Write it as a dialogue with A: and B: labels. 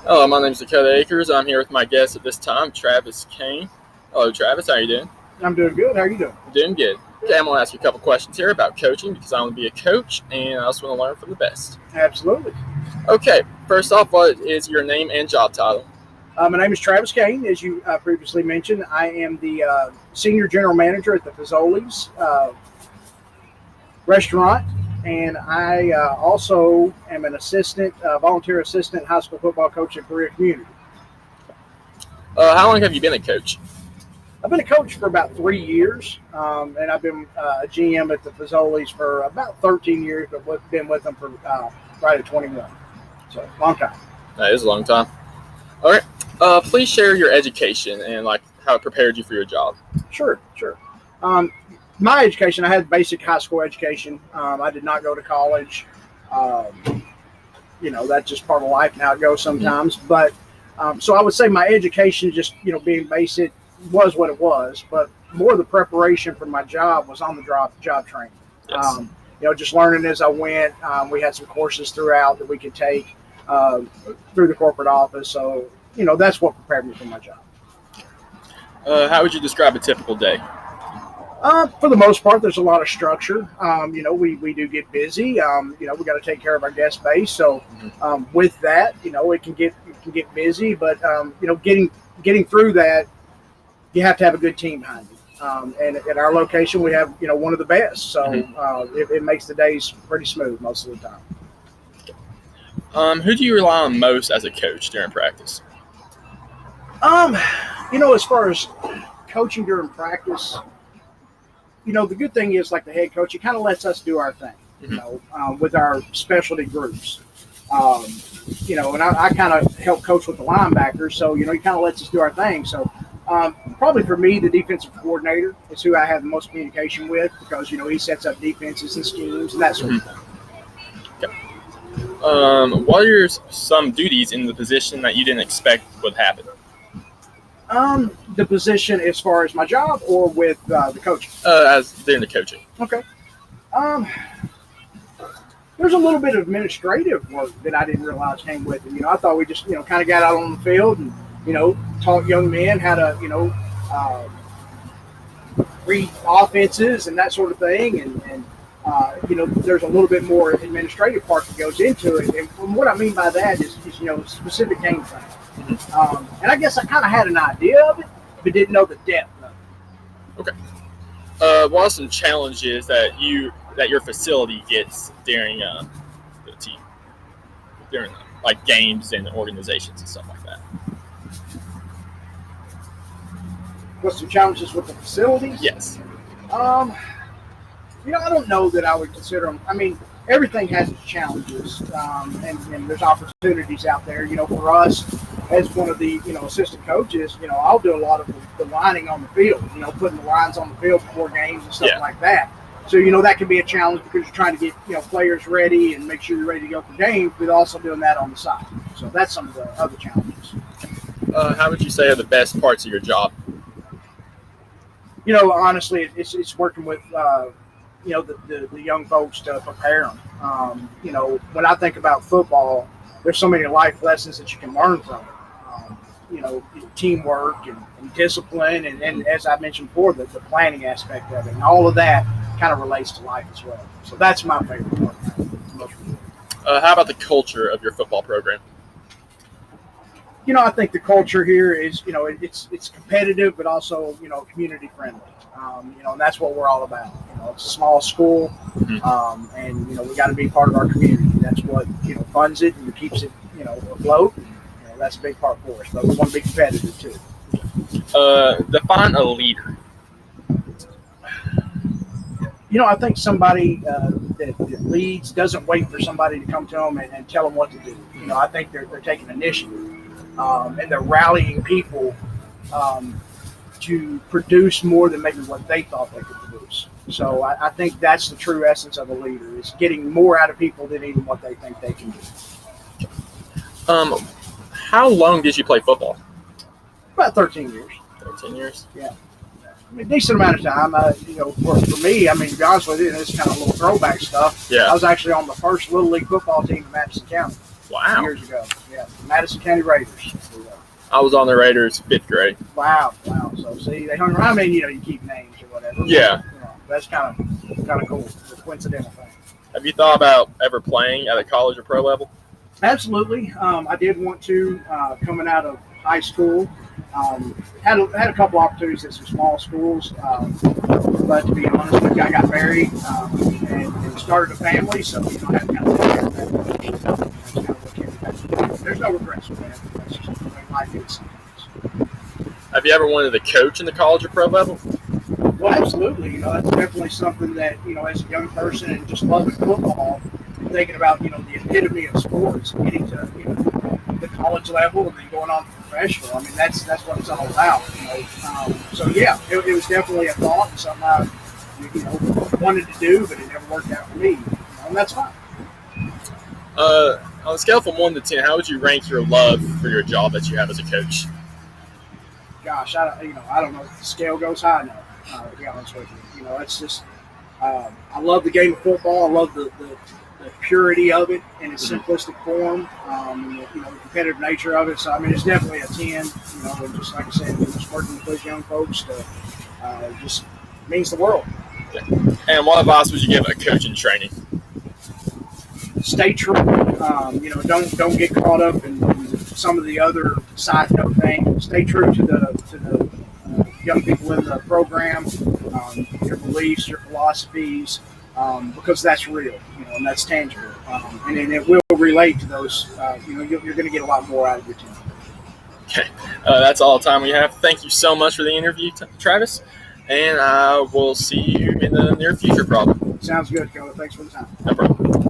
A: Hello, my name is Dakota Akers. I'm here with my guest at this time, Travis Kane. Hello, Travis. How are you doing?
B: I'm doing good. How are you doing?
A: Doing good. Okay, I'm going to ask you a couple questions here about coaching because I want to be a coach and I also want to learn from the best.
B: Absolutely.
A: Okay, first off, what is your name and job title?
B: My name is Travis Kane. As you previously mentioned, I am the Senior General Manager at the Fazoli's restaurant, and I also am an volunteer assistant high school football coach at Berea Community.
A: How long have you been a coach?
B: I've been a coach for about 3 years, and I've been a GM at the Fazoli's for about 13 years, but been with them for right at 21. So, long time.
A: That is a long time. All right. Please share your education and how it prepared you for your job.
B: Sure. My education, I had basic high school education. I did not go to college. That's just part of life and how it goes sometimes. Mm-hmm. But so I would say my education, just being basic, was what it was. But more of the preparation for my job was on the job training.
A: Yes.
B: Just learning as I went. We had some courses throughout that we could take through the corporate office. So that's what prepared me for my job.
A: How would you describe a typical day?
B: For the most part, there's a lot of structure. We do get busy. We got to take care of our guest base. So with that, it can get busy. But getting through that, you have to have a good team behind you. And at our location, we have one of the best. So it makes the days pretty smooth most of the
A: time. Who do you rely on most as a coach during practice?
B: As far as coaching during practice, the good thing is, like the head coach, he kind of lets us do our thing, with our specialty groups. And I kind of help coach with the linebackers, so, he kind of lets us do our thing. So probably for me, the defensive coordinator is who I have the most communication with because, he sets up defenses and schemes and that sort of thing.
A: Okay. What are some duties in the position that you didn't expect would happen?
B: The position as far as my job or with the coaching?
A: As during the coaching.
B: Okay. There's a little bit of administrative work that I didn't realize came with it. I thought we just, kind of got out on the field and, taught young men how to, read offenses and that sort of thing. And there's a little bit more administrative part that goes into it. And what I mean by that is specific game plan. And I guess I kind of had an idea of it, but didn't know the depth of it.
A: Okay. What are some challenges that your facility gets during the team, during games and organizations and stuff like that?
B: What's some challenges with the facilities?
A: Yes.
B: I don't know that I would consider them. I mean, everything has its challenges, and there's opportunities out there. For us, as one of the assistant coaches, I'll do a lot of the lining on the field. Putting the lines on the field before games and stuff like that. So that can be a challenge because you're trying to get players ready and make sure you're ready to go for games, but also doing that on the side. So that's some of the other challenges.
A: How would you say are the best parts of your job?
B: Honestly, it's working with the young folks to prepare them. When I think about football, there's so many life lessons that you can learn from it. Teamwork and discipline, and as I mentioned before, the planning aspect of it, and all of that kind of relates to life as well. So that's my favorite part.
A: How about the culture of your football program?
B: I think the culture here is, it's competitive, but also, community friendly. And that's what we're all about. It's a small school, and, we got to be part of our community. That's what, funds it and keeps it, afloat. That's a big part for us, but we want to be competitive too.
A: Define a leader.
B: I think somebody that leads doesn't wait for somebody to come to them and tell them what to do. I think they're taking initiative, and they're rallying people to produce more than maybe what they thought they could produce. So I think that's the true essence of a leader, is getting more out of people than even what they think they can do.
A: How long did you play football?
B: About 13 years.
A: 13 years?
B: Yeah. A decent amount of time. For me, to be honest with you, it's kind of a little throwback stuff.
A: Yeah.
B: I was actually on the first Little League football team in Madison County.
A: Wow.
B: years ago. Yeah, Madison County Raiders.
A: I was on the Raiders 5th grade.
B: Wow. So see, they hung around. I mean, you keep names or whatever.
A: Yeah.
B: That's kind of cool. It's a coincidental thing.
A: Have you thought about ever playing at a college or pro level?
B: Absolutely. I did want to coming out of high school. Had a couple opportunities at some small schools, but to be honest with you, I got married and started a family, so I had to kind of take care of that. That's kind of what came back. There's no regrets with that. That's just the way life is sometimes.
A: Have you ever wanted to coach in the college or pro level?
B: Well, absolutely. That's definitely something that as a young person and just loving football, thinking about the epitome of sports, getting to the college level and then going on to professional. I mean, that's what it's all about. So yeah, it was definitely a thought, and something I wanted to do, but it never worked out for me. And that's fine.
A: On a scale from 1 to 10, how would you rank your love for your job that you have as a coach?
B: Gosh, I don't know if the scale goes high enough. To be honest with you, it's just I love the game of football. I love the purity of it in its simplistic form, the competitive nature of it. So I mean, it's definitely a 10. And just like I said, just working with those young folks just means the world.
A: And what advice would you give a coach in training?
B: Stay true. Don't get caught up in some of the other side note things. Stay true to the young people in the program, your beliefs, your philosophies, because that's real, and that's tangible, and it will relate to those. You're going to get a lot more out of your team.
A: Okay, that's all the time we have. Thank you so much for the interview, Travis, and I will see you in the near future, probably.
B: Sounds good, Keller. Thanks for the time.
A: No problem.